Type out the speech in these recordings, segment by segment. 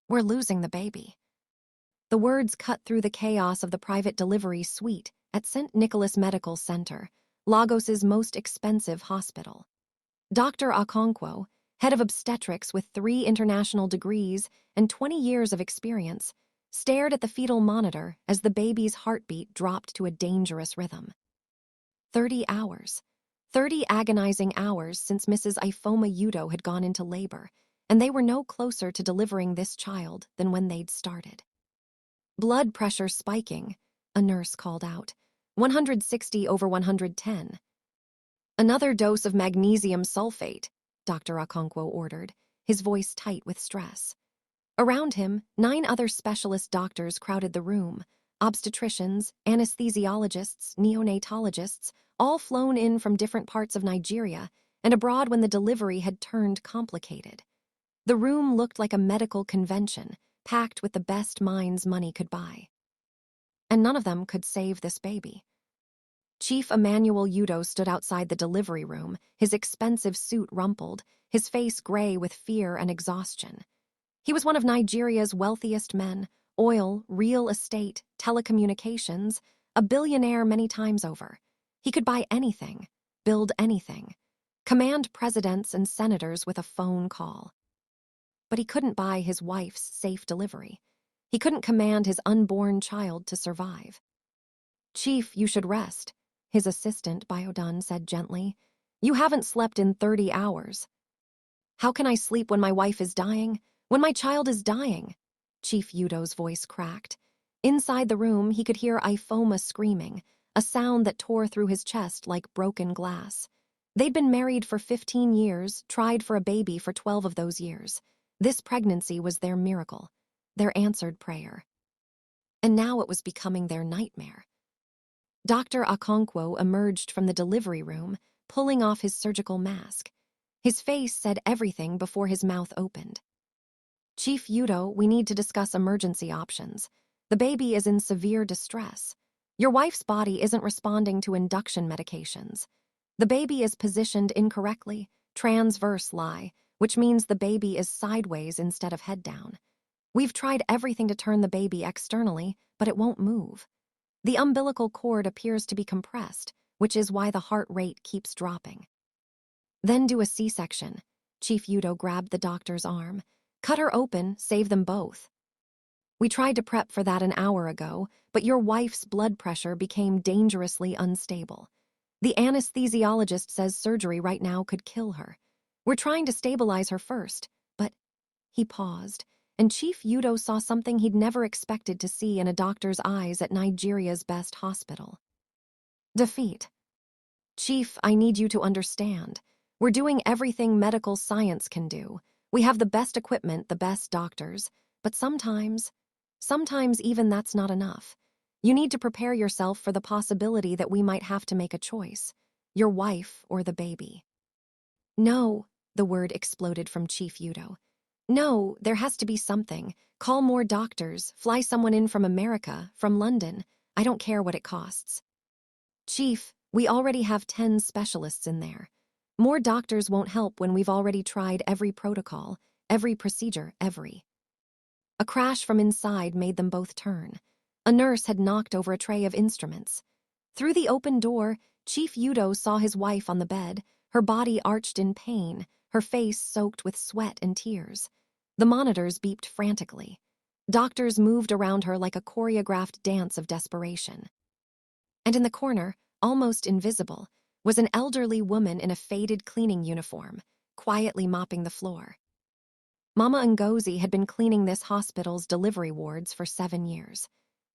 "We're losing the baby." The words cut through the chaos of the private delivery suite at St. Nicholas Medical Center, Lagos's most expensive hospital. Dr. Okonkwo, head of obstetrics with 3 international degrees and 20 years of experience, stared at the fetal monitor as the baby's heartbeat dropped to a dangerous rhythm. 30 hours. 30 agonizing hours since Mrs. Ifoma Udoh had gone into labor, and they were no closer to delivering this child than when they'd started. "Blood pressure spiking," a nurse called out. 160 over 110. "Another dose of magnesium sulfate," Dr. Okonkwo ordered, his voice tight with stress. Around him, 9 other specialist doctors crowded the room, obstetricians, anesthesiologists, neonatologists, all flown in from different parts of Nigeria and abroad when the delivery had turned complicated. The room looked like a medical convention, packed with the best minds money could buy. And none of them could save this baby. Chief Emmanuel Udoh stood outside the delivery room, his expensive suit rumpled, his face gray with fear and exhaustion. He was one of Nigeria's wealthiest men: oil, real estate, telecommunications, a billionaire many times over. He could buy anything, build anything, command presidents and senators with a phone call. But he couldn't buy his wife's safe delivery. He couldn't command his unborn child to survive. "Chief, you should rest," his assistant, Biodun, said gently. "You haven't slept in 30 hours. "How can I sleep when my wife is dying? When my child is dying?" Chief Udoh's voice cracked. Inside the room, he could hear Ifoma screaming, a sound that tore through his chest like broken glass. They'd been married for 15 years, tried for a baby for 12 of those years. This pregnancy was their miracle, their answered prayer. And now it was becoming their nightmare. Dr. Okonkwo emerged from the delivery room, pulling off his surgical mask. His face said everything before his mouth opened. "Chief Udoh, we need to discuss emergency options. The baby is in severe distress. Your wife's body isn't responding to induction medications. The baby is positioned incorrectly, transverse lie, which means the baby is sideways instead of head down. We've tried everything to turn the baby externally, but it won't move. The umbilical cord appears to be compressed, which is why the heart rate keeps dropping. Then do a C-section." Chief Udoh grabbed the doctor's arm. "Cut her open, save them both. We tried to prep for that an hour ago, but your wife's blood pressure became dangerously unstable. The anesthesiologist says surgery right now could kill her. We're trying to stabilize her first, but..." He paused, and Chief Udoh saw something he'd never expected to see in a doctor's eyes at Nigeria's best hospital. Defeat. "Chief, I need you to understand. We're doing everything medical science can do. We have the best equipment, the best doctors, but sometimes even that's not enough. You need to prepare yourself for the possibility that we might have to make a choice, your wife or the baby." "No," the word exploded from Chief Udoh. "No, there has to be something. Call more doctors, fly someone in from America, from London. I don't care what it costs." "Chief, we already have 10 specialists in there. More doctors won't help when we've already tried every protocol, every procedure, every..." A crash from inside made them both turn. A nurse had knocked over a tray of instruments. Through the open door, Chief Udoh saw his wife on the bed, her body arched in pain, her face soaked with sweat and tears. The monitors beeped frantically. Doctors moved around her like a choreographed dance of desperation. And in the corner, almost invisible, was an elderly woman in a faded cleaning uniform, quietly mopping the floor. Mama Ngozi had been cleaning this hospital's delivery wards for 7 years.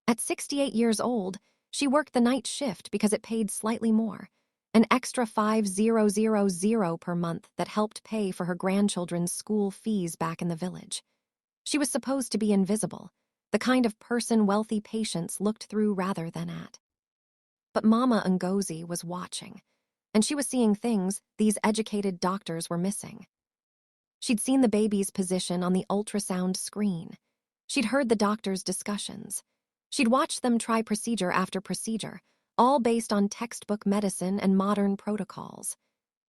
At 68 years old, she worked the night shift because it paid slightly more, an extra $5,000 per month that helped pay for her grandchildren's school fees back in the village. She was supposed to be invisible, the kind of person wealthy patients looked through rather than at. But Mama Ngozi was watching, and she was seeing things these educated doctors were missing. She'd seen the baby's position on the ultrasound screen. She'd heard the doctors' discussions. She'd watched them try procedure after procedure, all based on textbook medicine and modern protocols.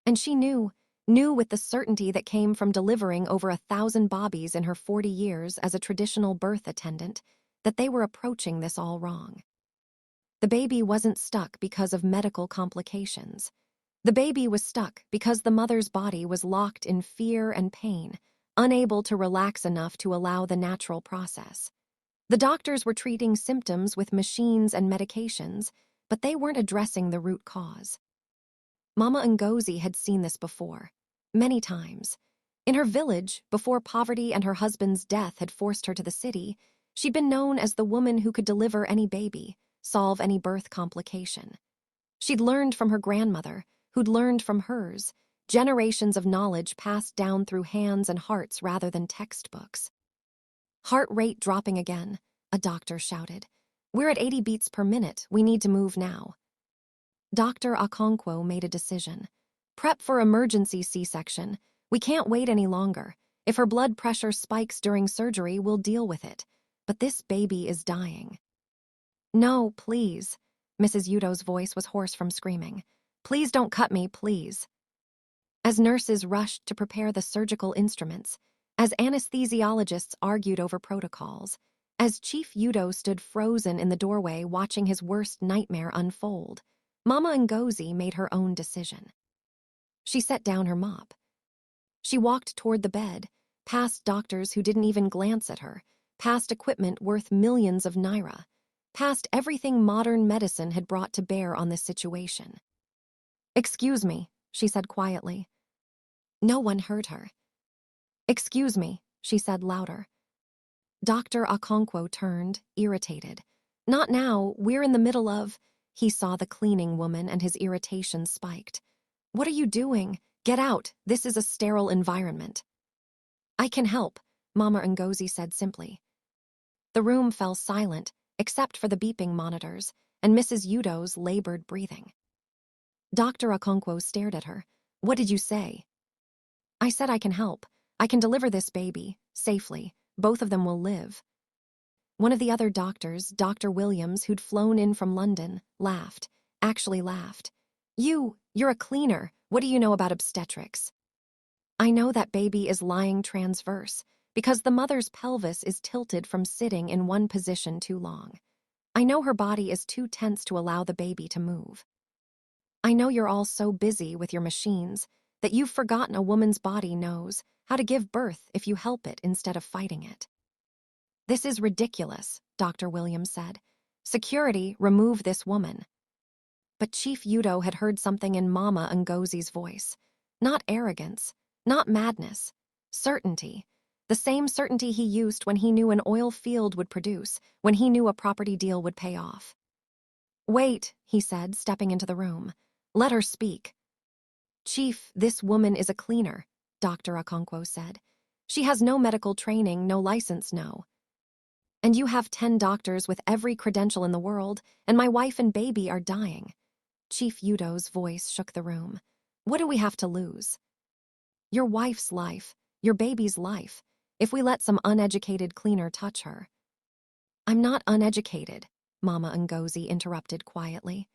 And she knew knew with the certainty that came from delivering over 1,000 bobbies in her 40 years as a traditional birth attendant that they were approaching this all wrong. The baby wasn't stuck because of medical complications. The baby was stuck because the mother's body was locked in fear and pain, unable to relax enough to allow the natural process. The doctors were treating symptoms with machines and medications, but they weren't addressing the root cause. Mama Ngozi had seen this before, many times. In her village, before poverty and her husband's death had forced her to the city, she'd been known as the woman who could deliver any baby, solve any birth complication. She'd learned from her grandmother, who'd learned from hers, generations of knowledge passed down through hands and hearts rather than textbooks. Heart rate dropping again, a doctor shouted. We're at 80 beats per minute, we need to move now. Dr. Okonkwo made a decision. Prep for emergency C-section. We can't wait any longer. If her blood pressure spikes during surgery, we'll deal with it. But this baby is dying. No, please. Mrs. Udoh's voice was hoarse from screaming. Please don't cut me, please. As nurses rushed to prepare the surgical instruments, as anesthesiologists argued over protocols, as Chief Udoh stood frozen in the doorway watching his worst nightmare unfold, Mama Ngozi made her own decision. She set down her mop. She walked toward the bed, past doctors who didn't even glance at her, past equipment worth millions of naira, past everything modern medicine had brought to bear on this situation. Excuse me, she said quietly. No one heard her. Excuse me, she said louder. Dr. Okonkwo turned, irritated. Not now, we're in the middle of... He saw the cleaning woman and his irritation spiked. What are you doing? Get out, this is a sterile environment. I can help, Mama Ngozi said simply. The room fell silent, except for the beeping monitors, and Mrs. Udoh's labored breathing. Dr. Okonkwo stared at her. What did you say? I said I can help. I can deliver this baby, safely. Both of them will live. One of the other doctors, Dr. Williams, who'd flown in from London, laughed. Actually laughed. You're a cleaner. What do you know about obstetrics? I know that baby is lying transverse, because the mother's pelvis is tilted from sitting in one position too long. I know her body is too tense to allow the baby to move. I know you're all so busy with your machines that you've forgotten a woman's body knows how to give birth if you help it instead of fighting it. This is ridiculous, Dr. Williams said. Security, remove this woman. But Chief Udoh had heard something in Mama Ngozi's voice. Not arrogance, not madness, certainty. The same certainty he used when he knew an oil field would produce, when he knew a property deal would pay off. Wait, he said, stepping into the room. Let her speak. Chief, this woman is a cleaner, Dr. Okonkwo said. She has no medical training, no license, no. And you have 10 doctors with every credential in the world, and my wife and baby are dying. Chief Udoh's voice shook the room. What do we have to lose? Your wife's life, your baby's life, if we let some uneducated cleaner touch her. I'm not uneducated, Mama Ngozi interrupted quietly.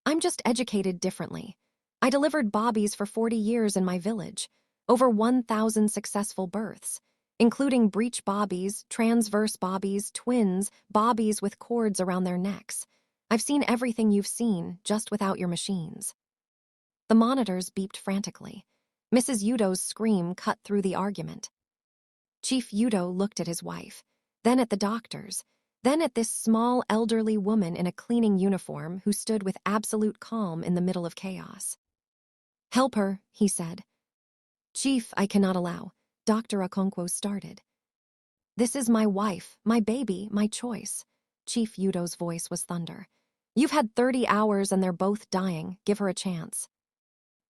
I'm just educated differently. I delivered bobbies for 40 years in my village, over 1,000 successful births, including breech bobbies, transverse bobbies, twins, bobbies with cords around their necks. I've seen everything you've seen, just without your machines. The monitors beeped frantically. Mrs. Udoh's scream cut through the argument. Chief Udoh looked at his wife, then at the doctors, then at this small elderly woman in a cleaning uniform who stood with absolute calm in the middle of chaos. Help her, he said. Chief, I cannot allow. Dr. Okonkwo started. This is my wife, my baby, my choice. Chief Udoh's voice was thunder. You've had 30 hours and they're both dying. Give her a chance.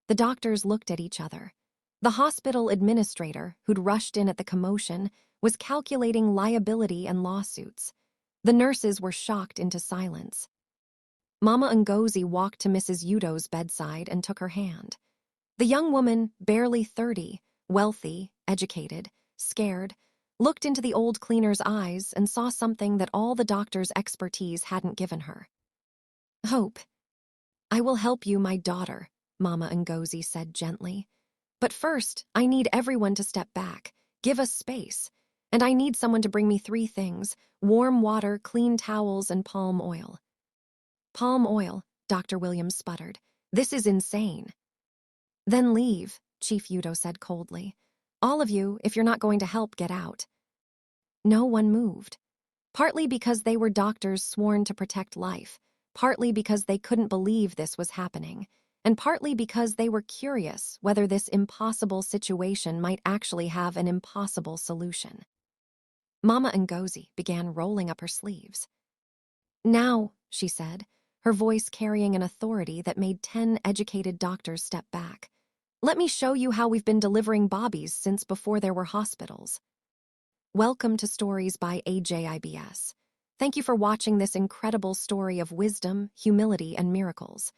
The doctors looked at each other. The hospital administrator, who'd rushed in at the commotion, was calculating liability and lawsuits. The nurses were shocked into silence. Mama Ngozi walked to Mrs. Udoh's bedside and took her hand. The young woman, barely 30, wealthy, educated, scared, looked into the old cleaner's eyes and saw something that all the doctor's expertise hadn't given her. Hope. I will help you, my daughter, Mama Ngozi said gently. But first, I need everyone to step back. Give us space. And I need someone to bring me 3 things: warm water, clean towels, and palm oil. Palm oil, Dr. Williams sputtered. This is insane. Then leave, Chief Udoh said coldly. All of you, if you're not going to help, get out. No one moved. Partly because they were doctors sworn to protect life, partly because they couldn't believe this was happening, and partly because they were curious whether this impossible situation might actually have an impossible solution. Mama Ngozi began rolling up her sleeves. Now, she said, her voice carrying an authority that made 10 educated doctors step back. Let me show you how we've been delivering babies since before there were hospitals. Welcome to Stories by AJIBS. Thank you for watching this incredible story of wisdom, humility, and miracles.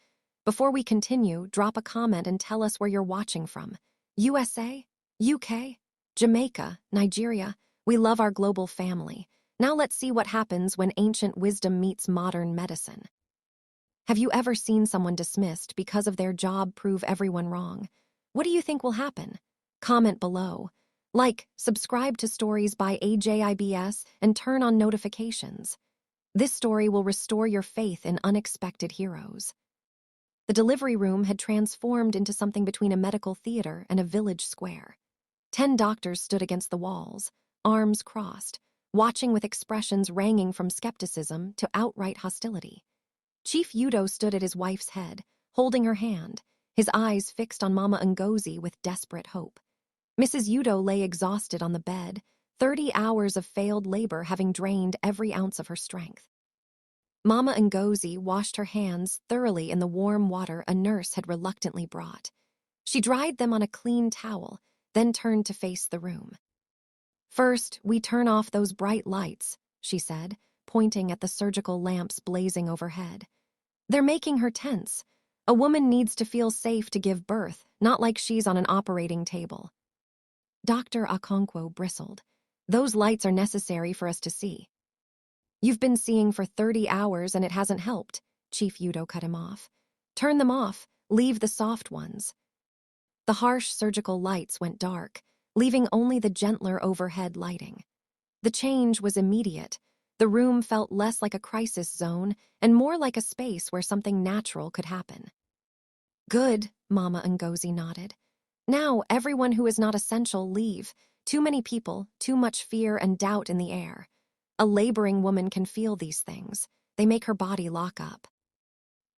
Before we continue, drop a comment and tell us where you're watching from. USA? UK? Jamaica? Nigeria? We love our global family. Now let's see what happens when ancient wisdom meets modern medicine. Have you ever seen someone dismissed because of their job prove everyone wrong? What do you think will happen? Comment below. Like, subscribe to Stories by AJIBS, and turn on notifications. This story will restore your faith in unexpected heroes. The delivery room had transformed into something between a medical theater and a village square. 10 doctors stood against the walls, arms crossed, watching with expressions ranging from skepticism to outright hostility. Chief Udoh stood at his wife's head, holding her hand, his eyes fixed on Mama Ngozi with desperate hope. Mrs. Udoh lay exhausted on the bed, 30 hours of failed labor having drained every ounce of her strength. Mama Ngozi washed her hands thoroughly in the warm water a nurse had reluctantly brought. She dried them on a clean towel, then turned to face the room. First, we turn off those bright lights, she said, pointing at the surgical lamps blazing overhead. They're making her tense. A woman needs to feel safe to give birth, not like she's on an operating table. Dr. Okonkwo bristled. Those lights are necessary for us to see. You've been seeing for 30 hours and it hasn't helped, Chief Udoh cut him off. Turn them off, leave the soft ones. The harsh surgical lights went dark, leaving only the gentler overhead lighting. The change was immediate. The room felt less like a crisis zone and more like a space where something natural could happen. Good, Mama Ngozi nodded. Now, everyone who is not essential, leave. Too many people, too much fear and doubt in the air. A laboring woman can feel these things. They make her body lock up.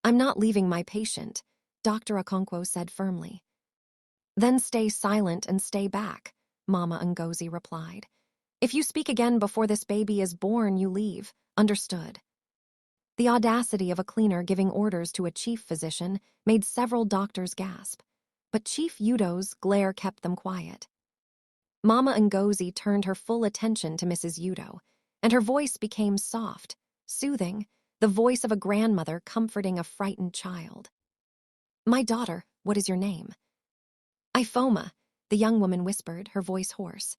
I'm not leaving my patient, Dr. Okonkwo said firmly. Then stay silent and stay back, Mama Ngozi replied. If you speak again before this baby is born, you leave. Understood. The audacity of a cleaner giving orders to a chief physician made several doctors gasp. But Chief Udoh's glare kept them quiet. Mama Ngozi turned her full attention to Mrs. Udoh, and her voice became soft, soothing, the voice of a grandmother comforting a frightened child. My daughter, what is your name? Ifoma, the young woman whispered, her voice hoarse.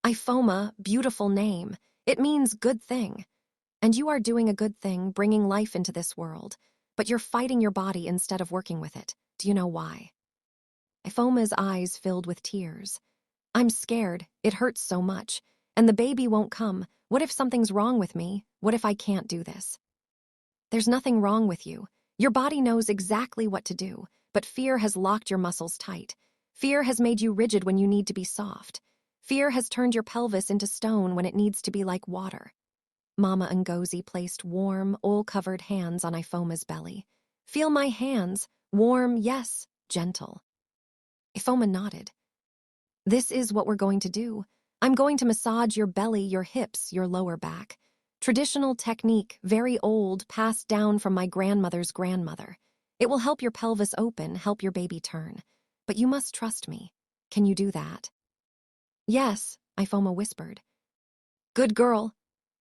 Ifoma, beautiful name. It means good thing. And you are doing a good thing, bringing life into this world, but you're fighting your body instead of working with it. Do you know why? Ifoma's eyes filled with tears. I'm scared. It hurts so much. And the baby won't come. What if something's wrong with me? What if I can't do this? There's nothing wrong with you. Your body knows exactly what to do, but fear has locked your muscles tight. Fear has made you rigid when you need to be soft. Fear has turned your pelvis into stone when it needs to be like water. Mama Ngozi placed warm, oil-covered hands on Ifoma's belly. Feel my hands. Warm, yes, gentle. Ifoma nodded. This is what we're going to do. I'm going to massage your belly, your hips, your lower back. Traditional technique, very old, passed down from my grandmother's grandmother. It will help your pelvis open, help your baby turn. But you must trust me. Can you do that? Yes, Ifoma whispered. Good girl.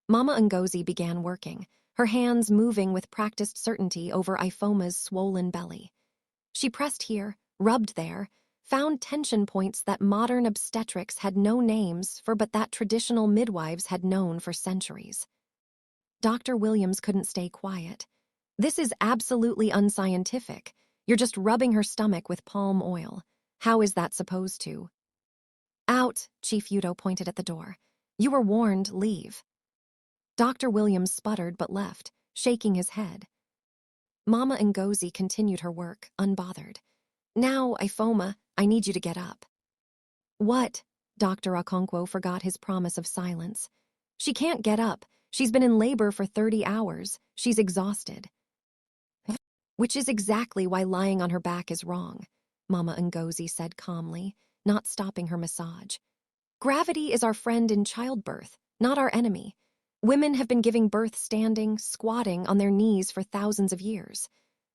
Mama Ngozi began working, her hands moving with practiced certainty over Ifoma's swollen belly. She pressed here, rubbed there, found tension points that modern obstetrics had no names for but that traditional midwives had known for centuries. Dr. Williams couldn't stay quiet. This is absolutely unscientific. You're just rubbing her stomach with palm oil. How is that supposed to? Out, Chief Udoh pointed at the door. You were warned, leave. Dr. Williams sputtered but left, shaking his head. Mama Ngozi continued her work, unbothered. Now, Ifoma, I need you to get up. What? Dr. Okonkwo forgot his promise of silence. She can't get up. She's been in labor for 30 hours. She's exhausted. Which is exactly why lying on her back is wrong, Mama Ngozi said calmly, not stopping her massage. Gravity is our friend in childbirth, not our enemy. Women have been giving birth standing, squatting on their knees for thousands of years.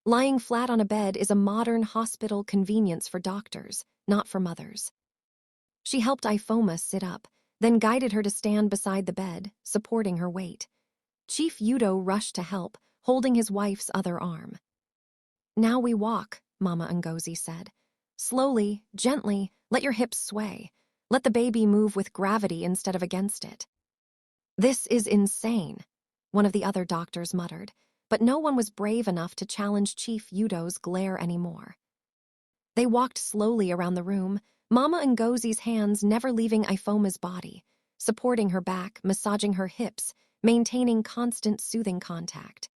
Lying flat on a bed is a modern hospital convenience for doctors, not for mothers. She helped Ifoma sit up, then guided her to stand beside the bed, supporting her weight. Chief Udoh rushed to help, holding his wife's other arm. Now we walk, Mama Ngozi said. Slowly, gently, let your hips sway. Let the baby move with gravity instead of against it. This is insane, one of the other doctors muttered, but no one was brave enough to challenge Chief Udoh's glare anymore. They walked slowly around the room, Mama Ngozi's hands never leaving Ifoma's body, supporting her back, massaging her hips, maintaining constant soothing contact.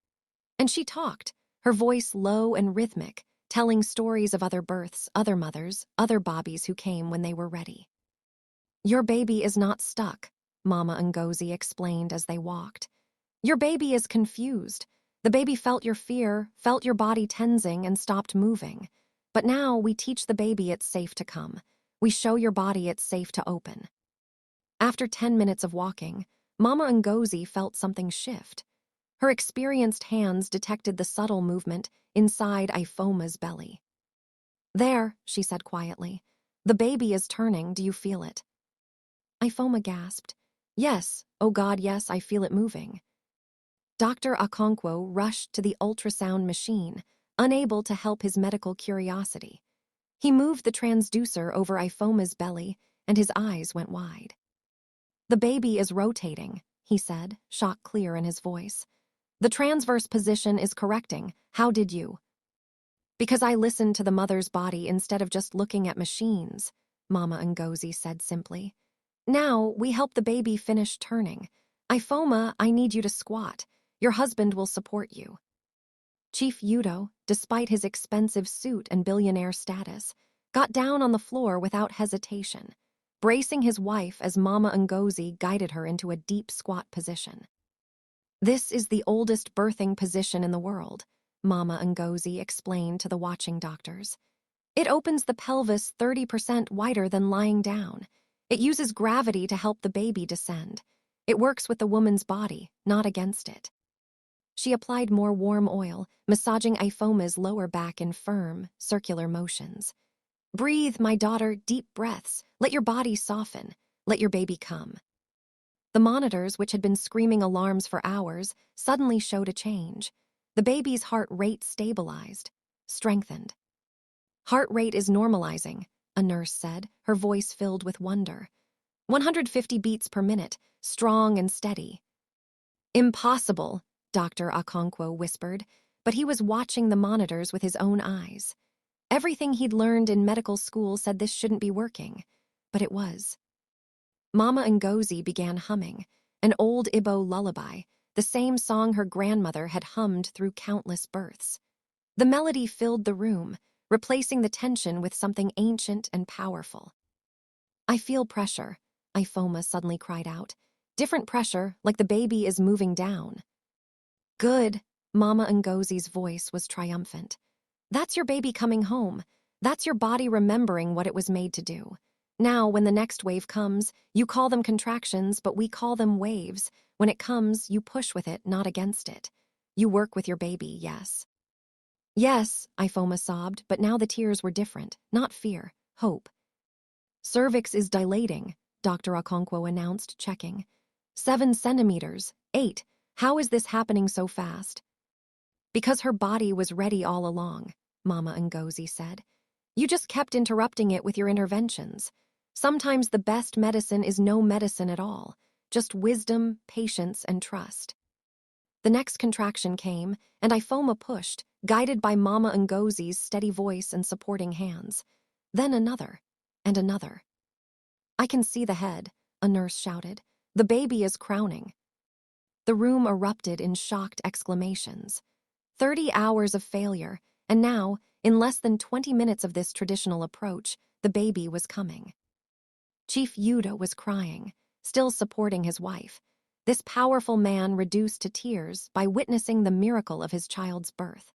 And she talked, her voice low and rhythmic, telling stories of other births, other mothers, other bobbies who came when they were ready. Your baby is not stuck, Mama Ngozi explained as they walked. Your baby is confused. The baby felt your fear, felt your body tensing and stopped moving. But now we teach the baby it's safe to come. We show your body it's safe to open. After 10 minutes of walking, Mama Ngozi felt something shift. Her experienced hands detected the subtle movement inside Ifoma's belly. There, she said quietly. The baby is turning, do you feel it? Ifoma gasped. Yes, oh God, yes, I feel it moving. Dr. Okonkwo rushed to the ultrasound machine, unable to help his medical curiosity. He moved the transducer over Ifoma's belly, and his eyes went wide. The baby is rotating, he said, shock clear in his voice. The transverse position is correcting. How did you? Because I listened to the mother's body instead of just looking at machines, Mama Ngozi said simply. Now we help the baby finish turning. Ifoma, I need you to squat. Your husband will support you. Chief Udoh, despite his expensive suit and billionaire status, got down on the floor without hesitation, bracing his wife as Mama Ngozi guided her into a deep squat position. This is the oldest birthing position in the world, Mama Ngozi explained to the watching doctors. It opens the pelvis 30% wider than lying down. It uses gravity to help the baby descend. It works with the woman's body, not against it. She applied more warm oil, massaging Ifoma's lower back in firm, circular motions. Breathe, my daughter, deep breaths. Let your body soften. Let your baby come. The monitors, which had been screaming alarms for hours, suddenly showed a change. The baby's heart rate stabilized, strengthened. Heart rate is normalizing, a nurse said, her voice filled with wonder. 150 beats per minute, strong and steady. Impossible, Dr. Okonkwo whispered, but he was watching the monitors with his own eyes. Everything he'd learned in medical school said this shouldn't be working, but it was. Mama Ngozi began humming, an old Igbo lullaby, the same song her grandmother had hummed through countless births. The melody filled the room, replacing the tension with something ancient and powerful. I feel pressure, Ifoma suddenly cried out. Different pressure, like the baby is moving down. Good, Mama Ngozi's voice was triumphant. That's your baby coming home. That's your body remembering what it was made to do. Now, when the next wave comes, you call them contractions, but we call them waves. When it comes, you push with it, not against it. You work with your baby, yes. Yes, Ifoma sobbed, but now the tears were different, not fear, hope. Cervix is dilating, Dr. Okonkwo announced, checking. 7 centimeters, 8. How is this happening so fast? Because her body was ready all along, Mama Ngozi said. You just kept interrupting it with your interventions. Sometimes the best medicine is no medicine at all, just wisdom, patience, and trust. The next contraction came, and Ifoma pushed, guided by Mama Ngozi's steady voice and supporting hands. Then another, and another. "I can see the head," a nurse shouted. "The baby is crowning." The room erupted in shocked exclamations. 30 hours of failure, and now, in less than 20 minutes of this traditional approach, the baby was coming. Chief Udoh was crying, still supporting his wife. This powerful man reduced to tears by witnessing the miracle of his child's birth.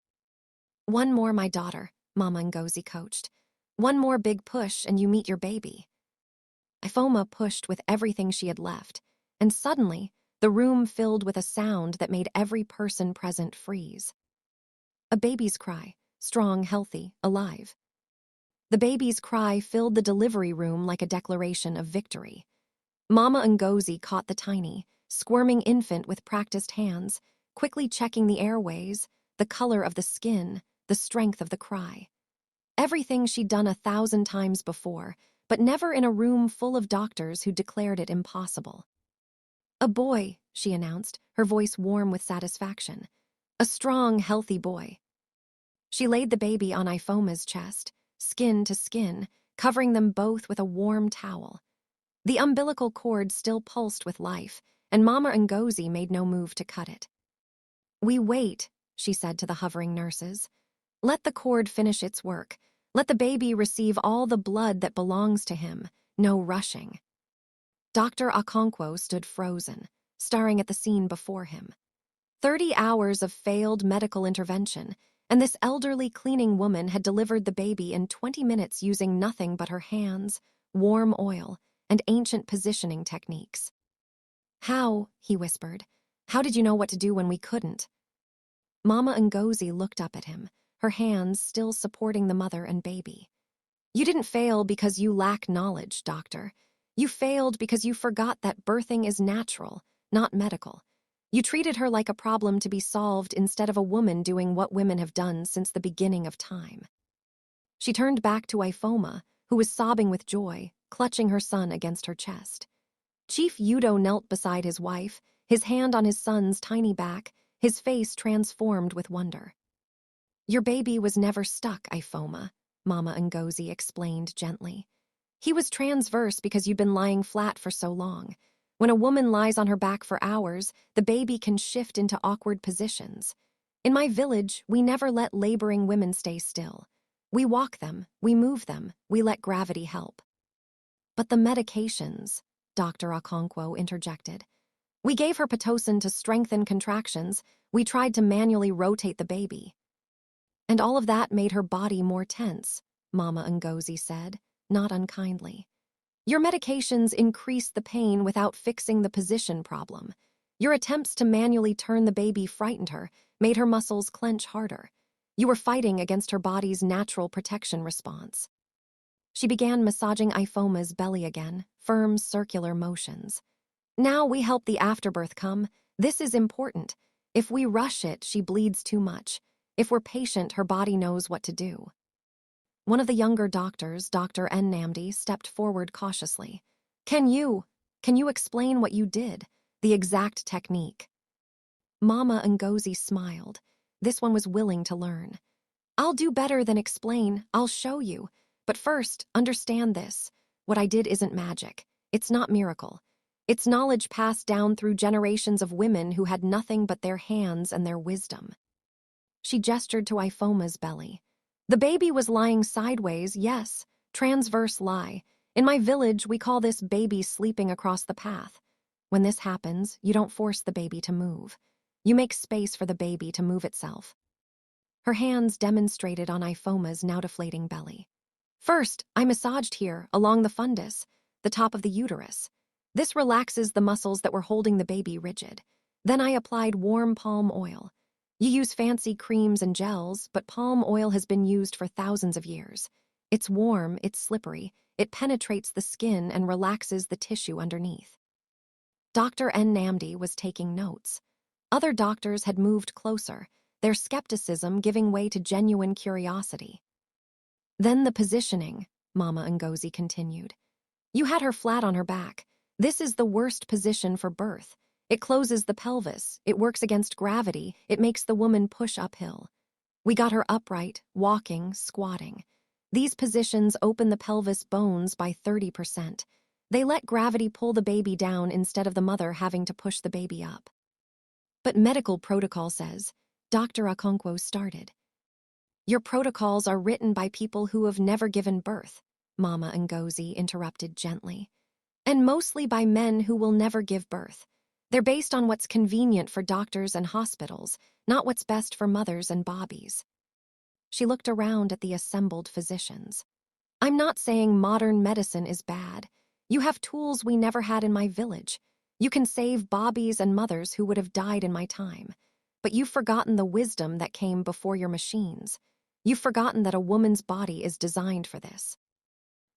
"One more, my daughter," Mama Ngozi coached. "One more big push and you meet your baby." Ifoma pushed with everything she had left, and suddenly, the room filled with a sound that made every person present freeze. A baby's cry, strong, healthy, alive. The baby's cry filled the delivery room like a declaration of victory. Mama Ngozi caught the tiny, squirming infant with practiced hands, quickly checking the airways, the color of the skin, the strength of the cry. Everything she'd done 1,000 times before, but never in a room full of doctors who declared it impossible. "A boy," she announced, her voice warm with satisfaction. "A strong, healthy boy." She laid the baby on Ifoma's chest, skin to skin, covering them both with a warm towel. The umbilical cord still pulsed with life, and Mama Ngozi made no move to cut it. "We wait," she said to the hovering nurses. "Let the cord finish its work. Let the baby receive all the blood that belongs to him. No rushing." Dr. Okonkwo stood frozen, staring at the scene before him. 30 hours of failed medical intervention, and this elderly cleaning woman had delivered the baby in 20 minutes using nothing but her hands, warm oil, and ancient positioning techniques. "How?" he whispered. "How did you know what to do when we couldn't?" Mama Ngozi looked up at him, her hands still supporting the mother and baby. "You didn't fail because you lack knowledge, doctor. You failed because you forgot that birthing is natural, not medical. You treated her like a problem to be solved instead of a woman doing what women have done since the beginning of time." She turned back to Ifoma, who was sobbing with joy, clutching her son against her chest. Chief Udoh knelt beside his wife, his hand on his son's tiny back, his face transformed with wonder. "Your baby was never stuck, Ifoma," Mama Ngozi explained gently. "He was transverse because you'd been lying flat for so long. When a woman lies on her back for hours, the baby can shift into awkward positions. In my village, we never let laboring women stay still. We walk them, we move them, we let gravity help." "But the medications," Dr. Okonkwo interjected. "We gave her Pitocin to strengthen contractions. We tried to manually rotate the baby." "And all of that made her body more tense," Mama Ngozi said, not unkindly. "Your medications increased the pain without fixing the position problem. Your attempts to manually turn the baby frightened her, made her muscles clench harder. You were fighting against her body's natural protection response." She began massaging Ifoma's belly again, firm circular motions. "Now we help the afterbirth come. This is important. If we rush it, she bleeds too much. If we're patient, her body knows what to do." One of the younger doctors, Dr. Nnamdi, stepped forward cautiously. Can you explain what you did? The exact technique?" Mama Ngozi smiled. This one was willing to learn. "I'll do better than explain. I'll show you. But first, understand this. What I did isn't magic. It's not miracle. It's knowledge passed down through generations of women who had nothing but their hands and their wisdom." She gestured to Ifoma's belly. "The baby was lying sideways, yes, transverse lie. In my village, we call this baby sleeping across the path. When this happens, you don't force the baby to move. You make space for the baby to move itself." Her hands demonstrated on Ifoma's now deflating belly. "First, I massaged here, along the fundus, the top of the uterus. This relaxes the muscles that were holding the baby rigid. Then I applied warm palm oil. You use fancy creams and gels, but palm oil has been used for thousands of years. It's warm, it's slippery, it penetrates the skin and relaxes the tissue underneath." Dr. Nnamdi was taking notes. Other doctors had moved closer, their skepticism giving way to genuine curiosity. "Then the positioning," Mama Ngozi continued. "You had her flat on her back. This is the worst position for birth. It closes the pelvis, it works against gravity, it makes the woman push uphill. We got her upright, walking, squatting. These positions open the pelvis bones by 30%. They let gravity pull the baby down instead of the mother having to push the baby up. But medical protocol says, Dr. Okonkwo started. Your protocols are written by people who have never given birth, Mama Ngozi interrupted gently. And mostly by men who will never give birth. They're based on what's convenient for doctors and hospitals, not what's best for mothers and bobbies. She looked around at the assembled physicians. I'm not saying modern medicine is bad. You have tools we never had in my village. You can save bobbies and mothers who would have died in my time. But you've forgotten the wisdom that came before your machines. You've forgotten that a woman's body is designed for this.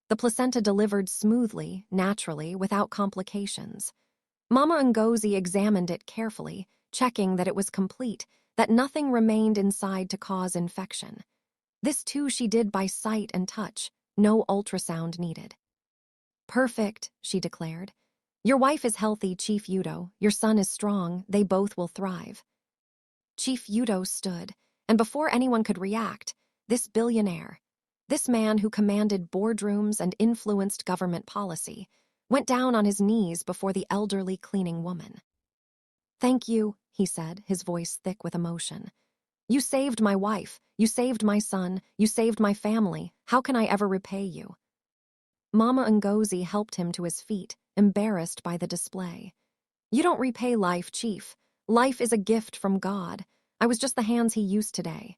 The placenta delivered smoothly, naturally, without complications. Mama Ngozi examined it carefully, checking that it was complete, that nothing remained inside to cause infection. This too she did by sight and touch, no ultrasound needed. Perfect, she declared. Your wife is healthy, Chief Udoh. Your son is strong. They both will thrive. Chief Udoh stood, and before anyone could react, this billionaire, this man who commanded boardrooms and influenced government policy, went down on his knees before the elderly cleaning woman. Thank you, he said, his voice thick with emotion. You saved my wife, you saved my son, you saved my family. How can I ever repay you? Mama Ngozi helped him to his feet, embarrassed by the display. You don't repay life, Chief. Life is a gift from God. I was just the hands he used today.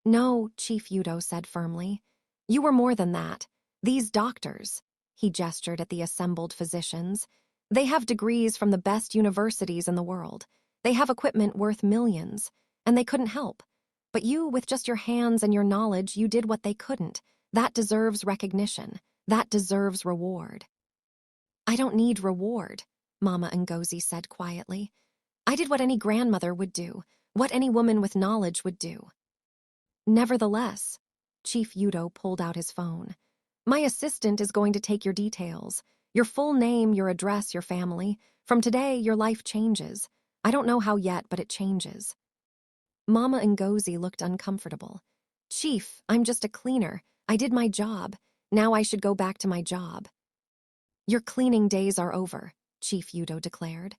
No, Chief Udoh said firmly. You were more than that. These doctors, he gestured at the assembled physicians, they have degrees from the best universities in the world. They have equipment worth millions, and they couldn't help. But you, with just your hands and your knowledge, you did what they couldn't. That deserves recognition. That deserves reward. I don't need reward, Mama Ngozi said quietly. I did what any grandmother would do, what any woman with knowledge would do. Nevertheless, Chief Udoh pulled out his phone. My assistant is going to take your details. Your full name, your address, your family. From today, your life changes. I don't know how yet, but it changes. Mama Ngozi looked uncomfortable. Chief, I'm just a cleaner. I did my job. Now I should go back to my job. Your cleaning days are over, Chief Udoh declared.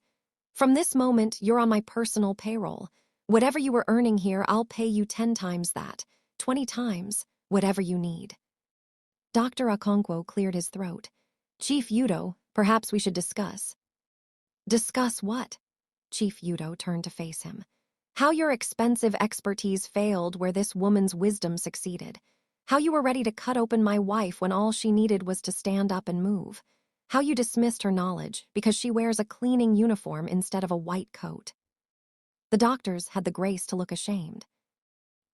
From this moment, you're on my personal payroll. Whatever you were earning here, I'll pay you 10 times that, 20 times, whatever you need. Dr. Okonkwo cleared his throat. Chief Udoh, perhaps we should discuss. Discuss what? Chief Udoh turned to face him. How your expensive expertise failed where this woman's wisdom succeeded. How you were ready to cut open my wife when all she needed was to stand up and move. How you dismissed her knowledge because she wears a cleaning uniform instead of a white coat. The doctors had the grace to look ashamed.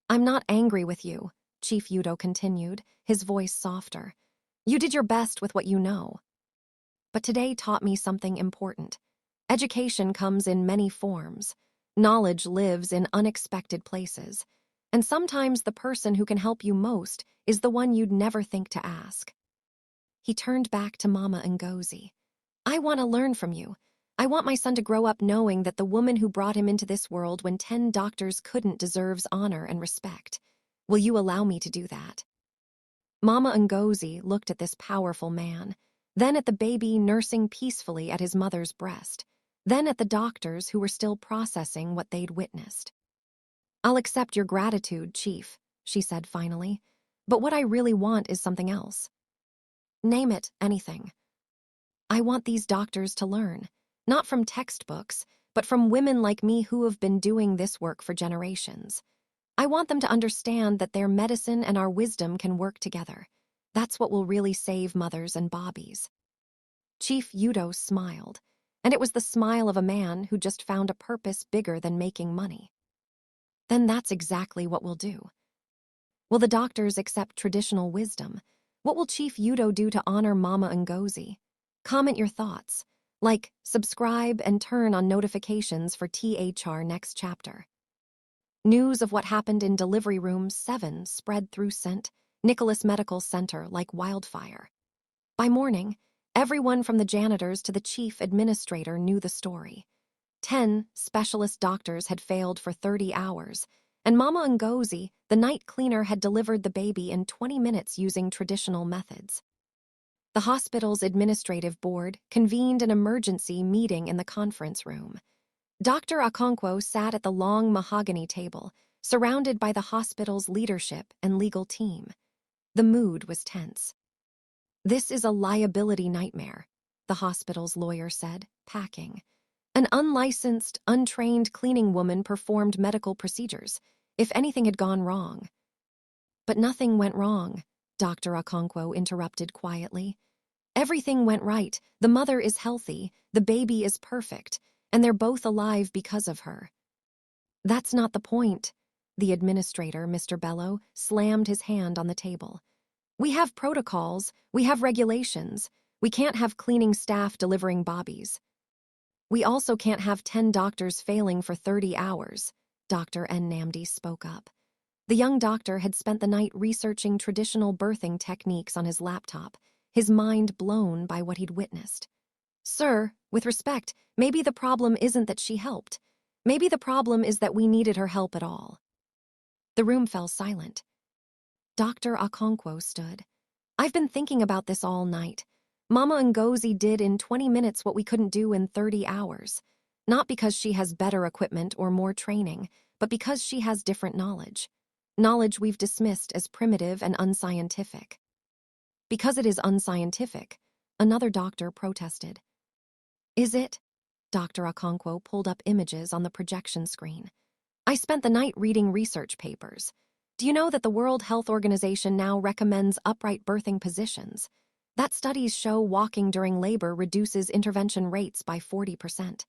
I'm not angry with you, Chief Udoh continued, his voice softer. You did your best with what you know. But today taught me something important. Education comes in many forms. Knowledge lives in unexpected places. And sometimes the person who can help you most is the one you'd never think to ask. He turned back to Mama Ngozi. I want to learn from you. I want my son to grow up knowing that the woman who brought him into this world when 10 doctors couldn't deserves honor and respect. Will you allow me to do that? Mama Ngozi looked at this powerful man, then at the baby nursing peacefully at his mother's breast, then at the doctors who were still processing what they'd witnessed. I'll accept your gratitude, Chief, she said finally, but what I really want is something else. Name it, anything. I want these doctors to learn, not from textbooks, but from women like me who have been doing this work for generations. I want them to understand that their medicine and our wisdom can work together. That's what will really save mothers and bobbies. Chief Udoh smiled, and it was the smile of a man who just found a purpose bigger than making money. Then that's exactly what we'll do. Will the doctors accept traditional wisdom? What will Chief Udoh do to honor Mama Ngozi? Comment your thoughts. Like, subscribe, and turn on notifications for THR next chapter. News of what happened in Delivery Room 7 spread through St. Nicholas Medical Center like wildfire. By morning, everyone from the janitors to the chief administrator knew the story. 10 specialist doctors had failed for 30 hours, and Mama Ngozi, the night cleaner, had delivered the baby in 20 minutes using traditional methods. The hospital's administrative board convened an emergency meeting in the conference room. Dr. Okonkwo sat at the long mahogany table, surrounded by the hospital's leadership and legal team. The mood was tense. "This is a liability nightmare," the hospital's lawyer said, packing. "An unlicensed, untrained cleaning woman performed medical procedures. If anything had gone wrong." "But nothing went wrong," Dr. Okonkwo interrupted quietly. "Everything went right. The mother is healthy, the baby is perfect, and they're both alive because of her." "That's not the point." The administrator, Mr. Bello, slammed his hand on the table. "We have protocols, we have regulations. We can't have cleaning staff delivering bobbies. We also can't have 10 doctors failing for 30 hours, Dr. Nnamdi spoke up. The young doctor had spent the night researching traditional birthing techniques on his laptop, his mind blown by what he'd witnessed. "Sir, with respect, maybe the problem isn't that she helped. Maybe the problem is that we needed her help at all." The room fell silent. Dr. Okonkwo stood. "I've been thinking about this all night. Mama Ngozi did in 20 minutes what we couldn't do in 30 hours. Not because she has better equipment or more training, but because she has different knowledge. Knowledge we've dismissed as primitive and unscientific." "Because it is unscientific," another doctor protested. "Is it?" Dr. Okonkwo pulled up images on the projection screen. "I spent the night reading research papers. Do you know that the World Health Organization now recommends upright birthing positions? That studies show walking during labor reduces intervention rates by 40%.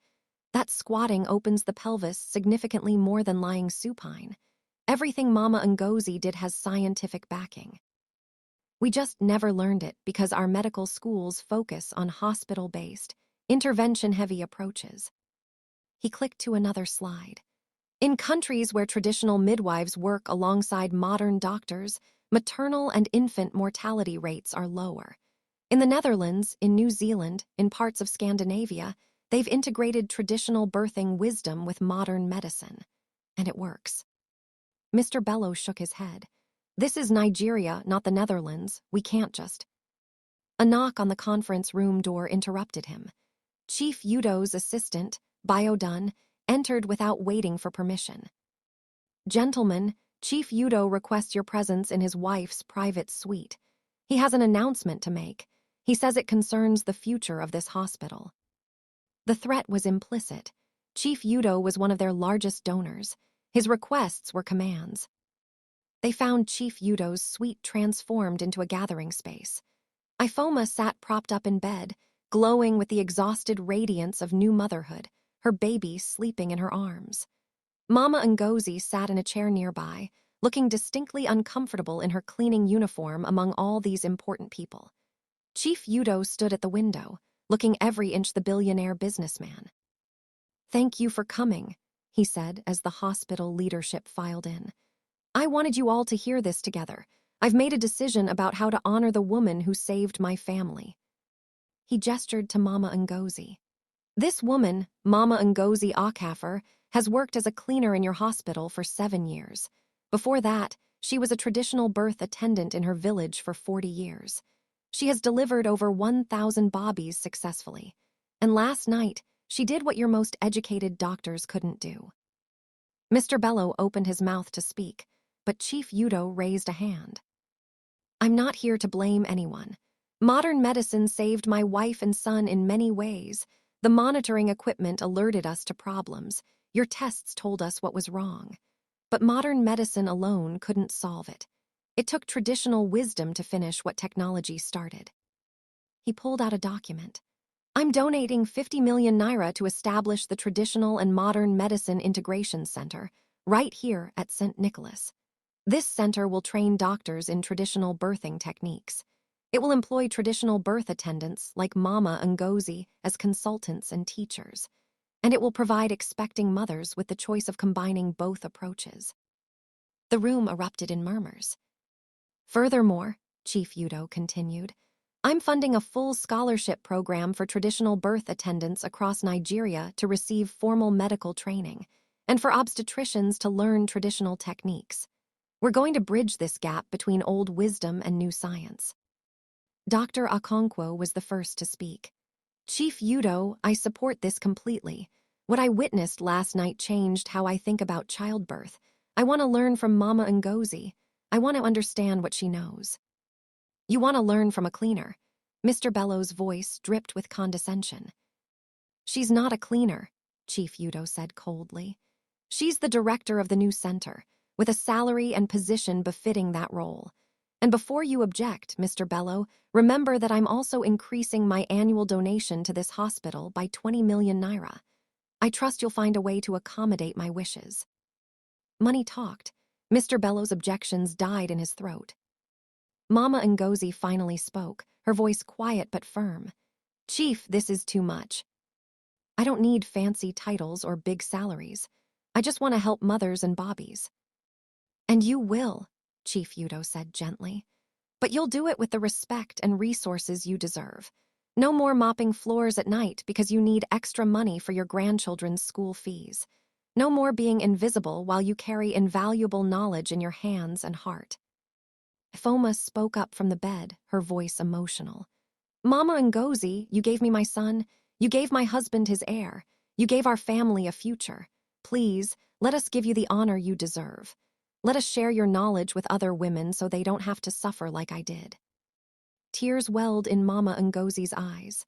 That squatting opens the pelvis significantly more than lying supine. Everything Mama Ngozi did has scientific backing. We just never learned it because our medical schools focus on hospital-based, intervention-heavy approaches." He clicked to another slide. "In countries where traditional midwives work alongside modern doctors, maternal and infant mortality rates are lower. In the Netherlands, in New Zealand, in parts of Scandinavia, they've integrated traditional birthing wisdom with modern medicine. And it works." Mr. Bello shook his head. "This is Nigeria, not the Netherlands. We can't just—" A knock on the conference room door interrupted him. Chief Udoh's assistant, Biodun, entered without waiting for permission. "Gentlemen, Chief Udoh requests your presence in his wife's private suite. He has an announcement to make. He says it concerns the future of this hospital." The threat was implicit. Chief Udoh was one of their largest donors. His requests were commands. They found Chief Udoh's suite transformed into a gathering space. Ifoma sat propped up in bed, glowing with the exhausted radiance of new motherhood, her baby sleeping in her arms. Mama Ngozi sat in a chair nearby, looking distinctly uncomfortable in her cleaning uniform among all these important people. Chief Udoh stood at the window, looking every inch the billionaire businessman. "Thank you for coming," he said as the hospital leadership filed in. "I wanted you all to hear this together. I've made a decision about how to honor the woman who saved my family." He gestured to Mama Ngozi. "This woman, Mama Ngozi Okafor, has worked as a cleaner in your hospital for 7 years. Before that, she was a traditional birth attendant in her village for 40 years. She has delivered over 1,000 bobbies successfully. And last night, she did what your most educated doctors couldn't do." Mr. Bello opened his mouth to speak, but Chief Udoh raised a hand. "I'm not here to blame anyone. Modern medicine saved my wife and son in many ways. The monitoring equipment alerted us to problems. Your tests told us what was wrong. But modern medicine alone couldn't solve it. It took traditional wisdom to finish what technology started." He pulled out a document. "I'm donating 50 million naira to establish the Traditional and Modern Medicine Integration Center, right here at St. Nicholas. This center will train doctors in traditional birthing techniques. It will employ traditional birth attendants like Mama Ngozi as consultants and teachers. And it will provide expecting mothers with the choice of combining both approaches." The room erupted in murmurs. "Furthermore," Chief Udoh continued, "I'm funding a full scholarship program for traditional birth attendants across Nigeria to receive formal medical training. and for obstetricians to learn traditional techniques. We're going to bridge this gap between old wisdom and new science. Dr. Okonkwo was the first to speak. Chief Udoh, I support this completely. What I witnessed last night changed how I think about childbirth. I want to learn from Mama Ngozi. I want to understand what she knows. You want to learn from a cleaner. Mr. Bellow's voice dripped with condescension. She's not a cleaner, Chief Udoh said coldly. She's the director of the new center, with a salary and position befitting that role. And before you object, Mr. Bellow, remember that I'm also increasing my annual donation to this hospital by 20 million naira. I trust you'll find a way to accommodate my wishes. Money talked. Mr. Bellow's objections died in his throat. Mama Ngozi finally spoke, her voice quiet but firm. Chief, this is too much. I don't need fancy titles or big salaries. I just want to help mothers and bobbies. And you will, Chief Udoh said gently. But you'll do it with the respect and resources you deserve. No more mopping floors at night because you need extra money for your grandchildren's school fees. No more being invisible while you carry invaluable knowledge in your hands and heart. Foma spoke up from the bed, her voice emotional. Mama Ngozi, you gave me my son. You gave my husband his heir. You gave our family a future. Please, let us give you the honor you deserve. Let us share your knowledge with other women so they don't have to suffer like I did. Tears welled in Mama Ngozi's eyes.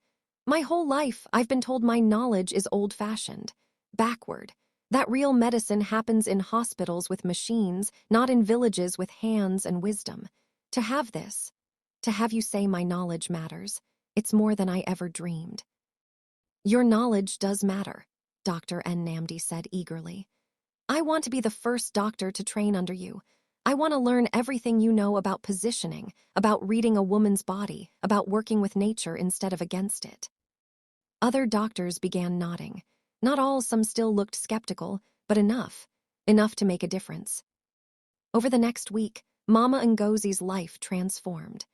My whole life, I've been told my knowledge is old-fashioned, backward, that real medicine happens in hospitals with machines, not in villages with hands and wisdom. To have this, to have you say my knowledge matters, it's more than I ever dreamed. Your knowledge does matter, Dr. Nnamdi said eagerly. I want to be the first doctor to train under you. I want to learn everything you know about positioning, about reading a woman's body, about working with nature instead of against it. Other doctors began nodding. Not all, some still looked skeptical, but enough to make a difference. Over the next week, Mama Ngozi's life transformed.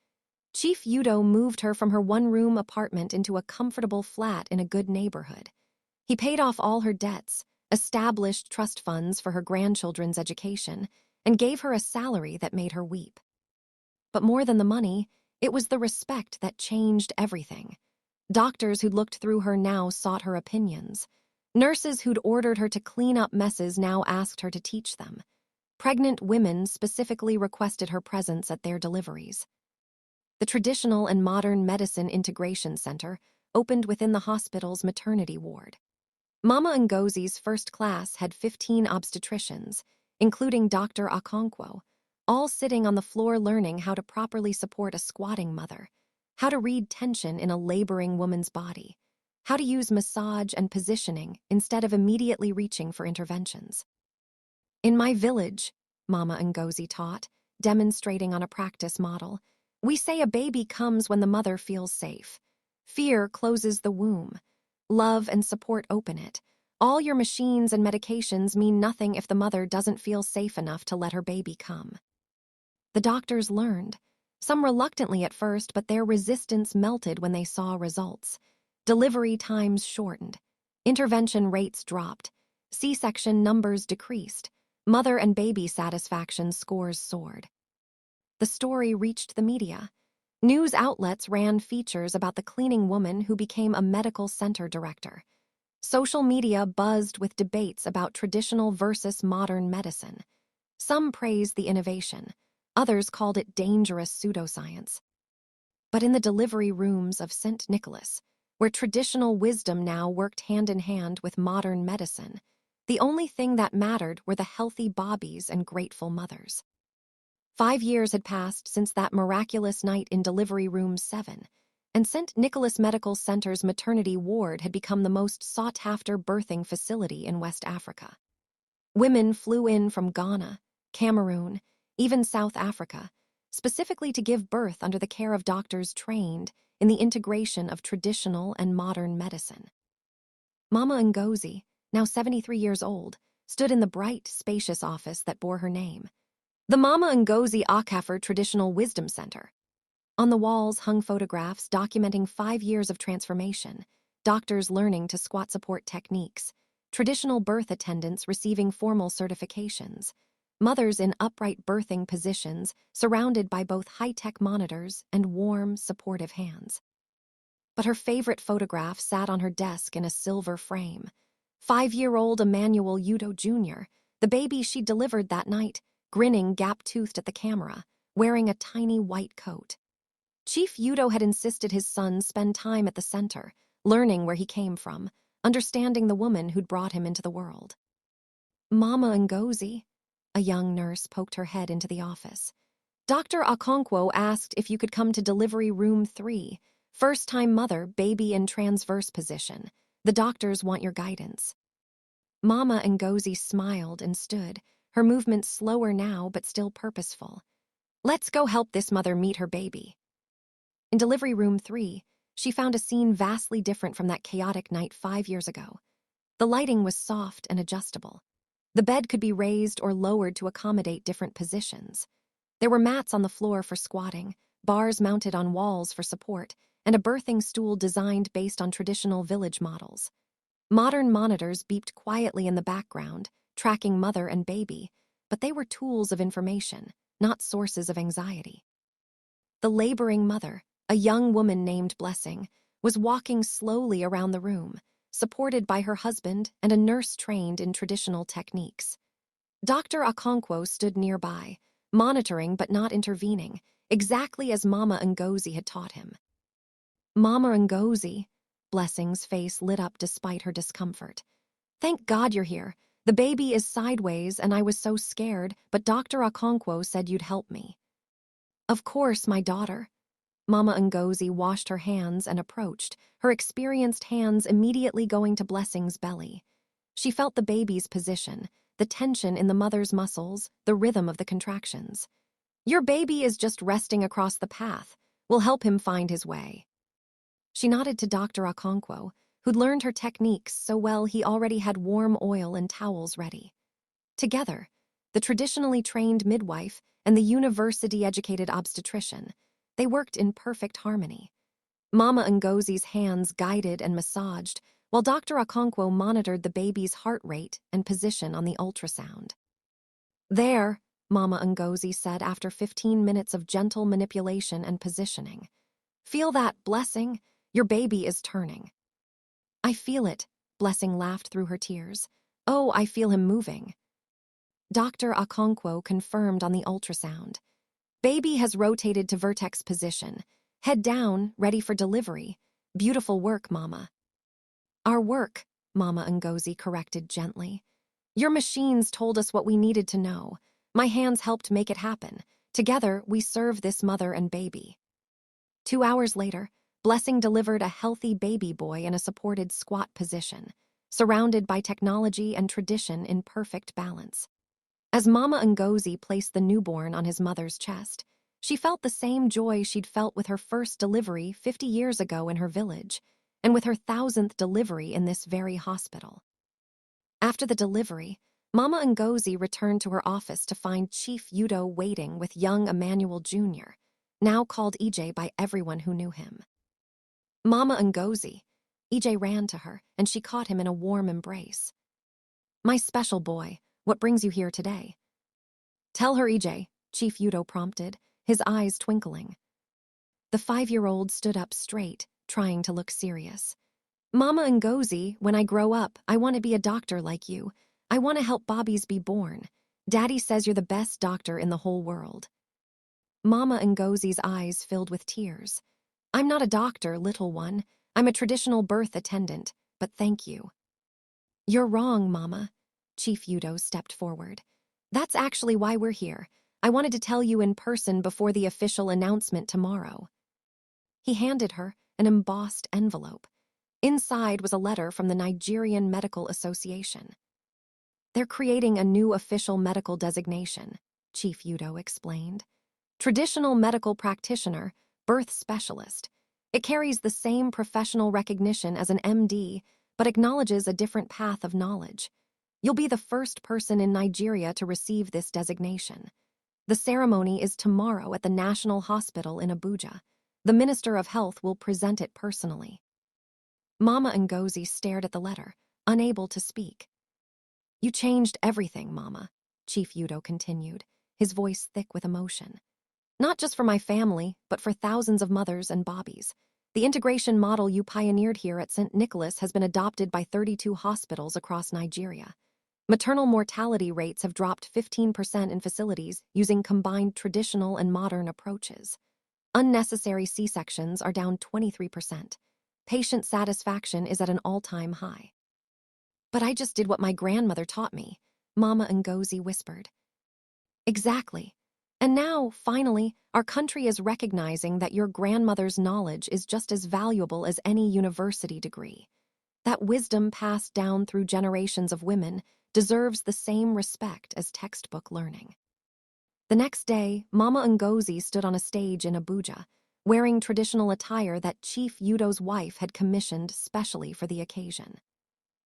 Chief Udoh moved her from her one-room apartment into a comfortable flat in a good neighborhood. He paid off all her debts, established trust funds for her grandchildren's education, and gave her a salary that made her weep. But more than the money, it was the respect that changed everything. Doctors who'd looked through her now sought her opinions. Nurses who'd ordered her to clean up messes now asked her to teach them. Pregnant women specifically requested her presence at their deliveries. The Traditional and Modern Medicine Integration Center opened within the hospital's maternity ward. Mama Ngozi's first class had 15 obstetricians, including Dr. Okonkwo, all sitting on the floor learning how to properly support a squatting mother, how to read tension in a laboring woman's body, how to use massage and positioning instead of immediately reaching for interventions. In my village, Mama Ngozi taught, demonstrating on a practice model, we say a baby comes when the mother feels safe. Fear closes the womb. Love and support open it. All your machines and medications mean nothing if the mother doesn't feel safe enough to let her baby come. The doctors learned, some reluctantly at first, but their resistance melted when they saw results. Delivery times shortened. Intervention rates dropped. C-section numbers decreased. Mother and baby satisfaction scores soared. The story reached the media. News outlets ran features about the cleaning woman who became a medical center director. Social media buzzed with debates about traditional versus modern medicine. Some praised the innovation. Others called it dangerous pseudoscience. But in the delivery rooms of St. Nicholas, where traditional wisdom now worked hand in hand with modern medicine, the only thing that mattered were the healthy bobbies and grateful mothers. 5 years had passed since that miraculous night in Delivery Room 7, and St. Nicholas Medical Center's maternity ward had become the most sought-after birthing facility in West Africa. Women flew in from Ghana, Cameroon, even South Africa, specifically to give birth under the care of doctors trained in the integration of traditional and modern medicine. Mama Ngozi, now 73 years old, stood in the bright, spacious office that bore her name. The Mama Ngozi Akafor Traditional Wisdom Center. On the walls hung photographs documenting 5 years of transformation, doctors learning to squat support techniques, traditional birth attendants receiving formal certifications, mothers in upright birthing positions surrounded by both high-tech monitors and warm, supportive hands. But her favorite photograph sat on her desk in a silver frame. 5-year-old Emmanuel Udoh Jr., the baby she delivered that night, grinning gap-toothed at the camera, wearing a tiny white coat. Chief Udoh had insisted his son spend time at the center, learning where he came from, understanding the woman who'd brought him into the world. Mama Ngozi, a young nurse poked her head into the office. Dr. Okonkwo asked if you could come to delivery room 3, first-time mother, baby in transverse position. The doctors want your guidance. Mama Ngozi smiled and stood, her movements slower now but still purposeful. Let's go help this mother meet her baby. In delivery room 3, she found a scene vastly different from that chaotic night 5 years ago. The lighting was soft and adjustable. The bed could be raised or lowered to accommodate different positions. There were mats on the floor for squatting, bars mounted on walls for support, and a birthing stool designed based on traditional village models. Modern monitors beeped quietly in the background, tracking mother and baby, but they were tools of information, not sources of anxiety. The laboring mother, a young woman named Blessing, was walking slowly around the room, supported by her husband and a nurse trained in traditional techniques. Dr. Okonkwo stood nearby, monitoring but not intervening, exactly as Mama Ngozi had taught him. Mama Ngozi, Blessing's face lit up despite her discomfort. Thank God you're here. The baby is sideways and I was so scared, but Dr. Okonkwo said you'd help me. Of course, my daughter. Mama Ngozi washed her hands and approached, her experienced hands immediately going to Blessing's belly. She felt the baby's position, the tension in the mother's muscles, the rhythm of the contractions. Your baby is just resting across the path. We'll help him find his way. She nodded to Dr. Okonkwo, who'd learned her techniques so well he already had warm oil and towels ready. Together, the traditionally trained midwife and the university-educated obstetrician, they worked in perfect harmony. Mama Ngozi's hands guided and massaged, while Dr. Okonkwo monitored the baby's heart rate and position on the ultrasound. There, Mama Ngozi said after 15 minutes of gentle manipulation and positioning. Feel that, Blessing? Your baby is turning. I feel it, Blessing laughed through her tears. Oh, I feel him moving. Dr. Okonkwo confirmed on the ultrasound. Baby has rotated to vertex position. Head down, ready for delivery. Beautiful work, Mama. Our work, Mama Ngozi corrected gently. Your machines told us what we needed to know. My hands helped make it happen. Together, we serve this mother and baby. 2 hours later, Blessing delivered a healthy baby boy in a supported squat position, surrounded by technology and tradition in perfect balance. As Mama Ngozi placed the newborn on his mother's chest, she felt the same joy she'd felt with her first delivery 50 years ago in her village, and with her 1,000th delivery in this very hospital. After the delivery, Mama Ngozi returned to her office to find Chief Udoh waiting with young Emmanuel Jr., now called EJ by everyone who knew him. Mama Ngozi, EJ ran to her, and she caught him in a warm embrace. My special boy, what brings you here today? Tell her, EJ, Chief Udoh prompted, his eyes twinkling. The 5-year-old stood up straight, trying to look serious. Mama Ngozi, when I grow up, I want to be a doctor like you. I want to help babies be born. Daddy says you're the best doctor in the whole world. Mama Ngozi's eyes filled with tears. I'm not a doctor, little one. I'm a traditional birth attendant, but thank you. You're wrong, Mama. Chief Udoh stepped forward. That's actually why we're here. I wanted to tell you in person before the official announcement tomorrow. He handed her an embossed envelope. Inside was a letter from the Nigerian Medical Association. They're creating a new official medical designation, Chief Udoh explained. Traditional medical practitioner, birth specialist. It carries the same professional recognition as an MD, but acknowledges a different path of knowledge. You'll be the first person in Nigeria to receive this designation. The ceremony is tomorrow at the National Hospital in Abuja. The Minister of Health will present it personally. Mama Ngozi stared at the letter, unable to speak. "You changed everything, Mama," Chief Udoh continued, his voice thick with emotion. "Not just for my family, but for thousands of mothers and bobbies. The integration model you pioneered here at St. Nicholas has been adopted by 32 hospitals across Nigeria. Maternal mortality rates have dropped 15% in facilities using combined traditional and modern approaches. Unnecessary C-sections are down 23%. Patient satisfaction is at an all-time high." "But I just did what my grandmother taught me," Mama Ngozi whispered. "Exactly. And now, finally, our country is recognizing that your grandmother's knowledge is just as valuable as any university degree. That wisdom passed down through generations of women deserves the same respect as textbook learning." The next day, Mama Ngozi stood on a stage in Abuja, wearing traditional attire that Chief Udoh's wife had commissioned specially for the occasion.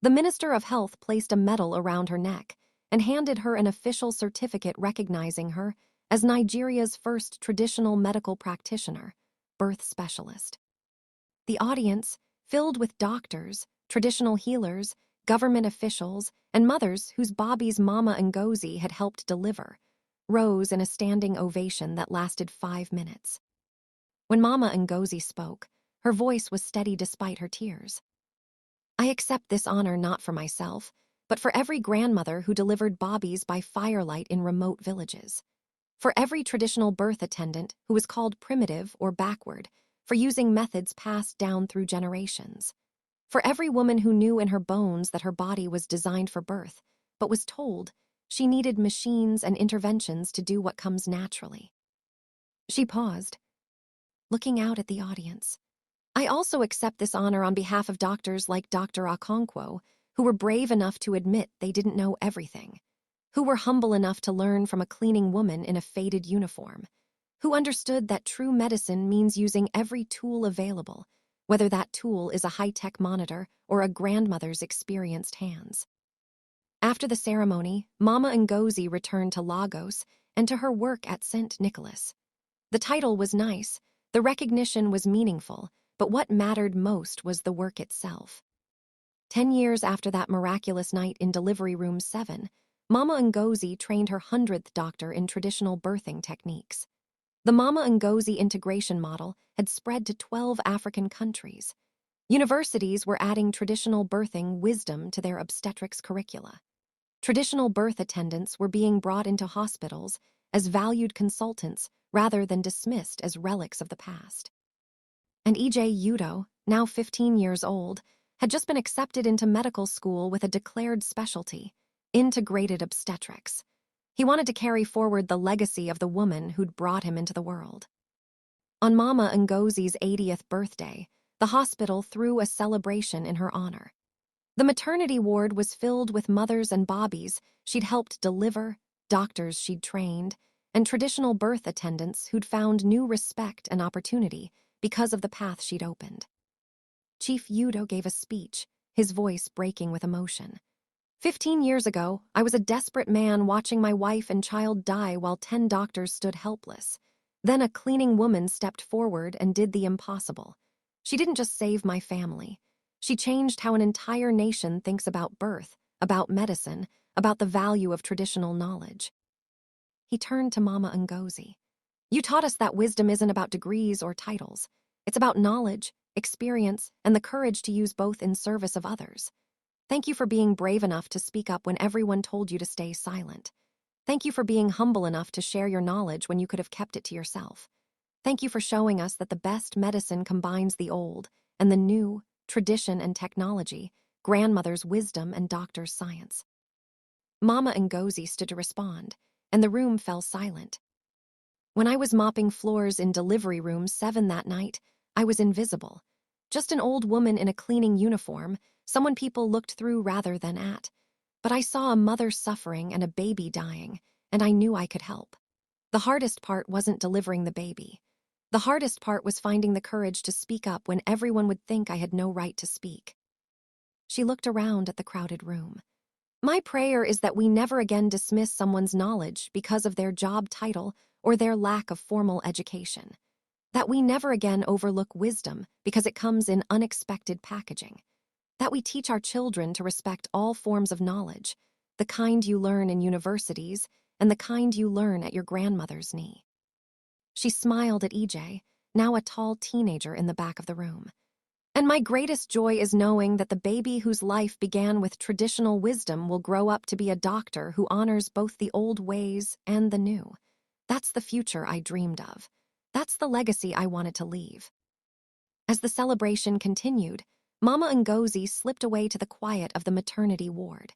The Minister of Health placed a medal around her neck and handed her an official certificate recognizing her as Nigeria's first traditional medical practitioner, birth specialist. The audience, filled with doctors, traditional healers, government officials, and mothers whose bobbies Mama Ngozi had helped deliver, rose in a standing ovation that lasted 5 minutes. When Mama Ngozi spoke, her voice was steady despite her tears. "I accept this honor not for myself, but for every grandmother who delivered bobbies by firelight in remote villages. For every traditional birth attendant who was called primitive or backward, for using methods passed down through generations. For every woman who knew in her bones that her body was designed for birth, but was told she needed machines and interventions to do what comes naturally." She paused, looking out at the audience. "I also accept this honor on behalf of doctors like Dr. Okonkwo, who were brave enough to admit they didn't know everything, who were humble enough to learn from a cleaning woman in a faded uniform, who understood that true medicine means using every tool available, whether that tool is a high-tech monitor or a grandmother's experienced hands." After the ceremony, Mama Ngozi returned to Lagos and to her work at St. Nicholas. The title was nice, the recognition was meaningful, but what mattered most was the work itself. 10 years after that miraculous night in Delivery Room 7, Mama Ngozi trained her 100th doctor in traditional birthing techniques. The Mama Ngozi integration model had spread to 12 African countries. Universities were adding traditional birthing wisdom to their obstetrics curricula. Traditional birth attendants were being brought into hospitals as valued consultants rather than dismissed as relics of the past. And E.J. Udoh, now 15 years old, had just been accepted into medical school with a declared specialty, integrated obstetrics. He wanted to carry forward the legacy of the woman who'd brought him into the world. On Mama Ngozi's 80th birthday, the hospital threw a celebration in her honor. The maternity ward was filled with mothers and bobbies she'd helped deliver, doctors she'd trained, and traditional birth attendants who'd found new respect and opportunity because of the path she'd opened. Chief Udoh gave a speech, his voice breaking with emotion. 15 years ago, I was a desperate man watching my wife and child die while 10 doctors stood helpless. Then a cleaning woman stepped forward and did the impossible. She didn't just save my family. She changed how an entire nation thinks about birth, about medicine, about the value of traditional knowledge." He turned to Mama Ngozi. "You taught us that wisdom isn't about degrees or titles. It's about knowledge, experience, and the courage to use both in service of others. Thank you for being brave enough to speak up when everyone told you to stay silent. Thank you for being humble enough to share your knowledge when you could have kept it to yourself. Thank you for showing us that the best medicine combines the old and the new, tradition and technology, grandmother's wisdom and doctor's science." Mama Ngozi stood to respond, and the room fell silent. "When I was mopping floors in Delivery Room 7 that night, I was invisible. Just an old woman in a cleaning uniform, someone people looked through rather than at. But I saw a mother suffering and a baby dying, and I knew I could help. The hardest part wasn't delivering the baby. The hardest part was finding the courage to speak up when everyone would think I had no right to speak." She looked around at the crowded room. "My prayer is that we never again dismiss someone's knowledge because of their job title or their lack of formal education. That we never again overlook wisdom because it comes in unexpected packaging. that we teach our children to respect all forms of knowledge, the kind you learn in universities and the kind you learn at your grandmother's knee. She smiled at EJ, now a tall teenager in the back of the room. And my greatest joy is knowing that the baby whose life began with traditional wisdom will grow up to be a doctor who honors both the old ways and the new. That's the future I dreamed of. That's the legacy I wanted to leave. As the celebration continued, Mama Ngozi slipped away to the quiet of the maternity ward.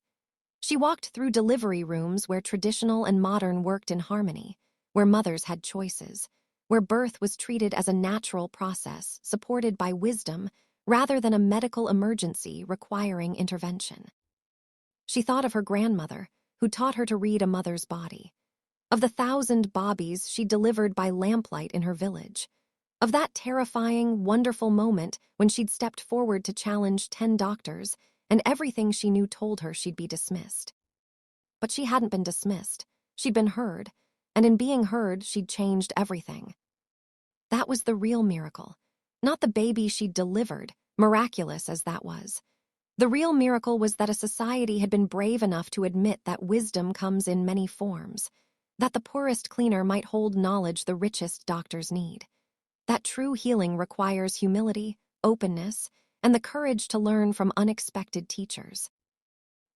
She walked through delivery rooms where traditional and modern worked in harmony, where mothers had choices, where birth was treated as a natural process supported by wisdom rather than a medical emergency requiring intervention. She thought of her grandmother, who taught her to read a mother's body, of the 1,000 bobbies she delivered by lamplight in her village, of that terrifying, wonderful moment when she'd stepped forward to challenge 10 doctors and everything she knew told her she'd be dismissed. But she hadn't been dismissed. She'd been heard, and in being heard, she'd changed everything. That was the real miracle, not the baby she'd delivered, miraculous as that was. The real miracle was that a society had been brave enough to admit that wisdom comes in many forms, that the poorest cleaner might hold knowledge the richest doctors need, that true healing requires humility, openness, and the courage to learn from unexpected teachers.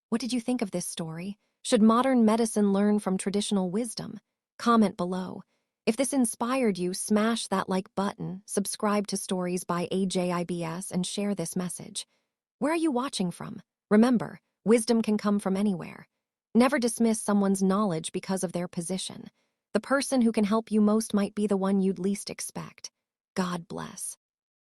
What did you think of this story? Should modern medicine learn from traditional wisdom? Comment below. If this inspired you, smash that like button, subscribe to Stories by AJIBS, and share this message. Where are you watching from? Remember, wisdom can come from anywhere. Never dismiss someone's knowledge because of their position. The person who can help you most might be the one you'd least expect. God bless.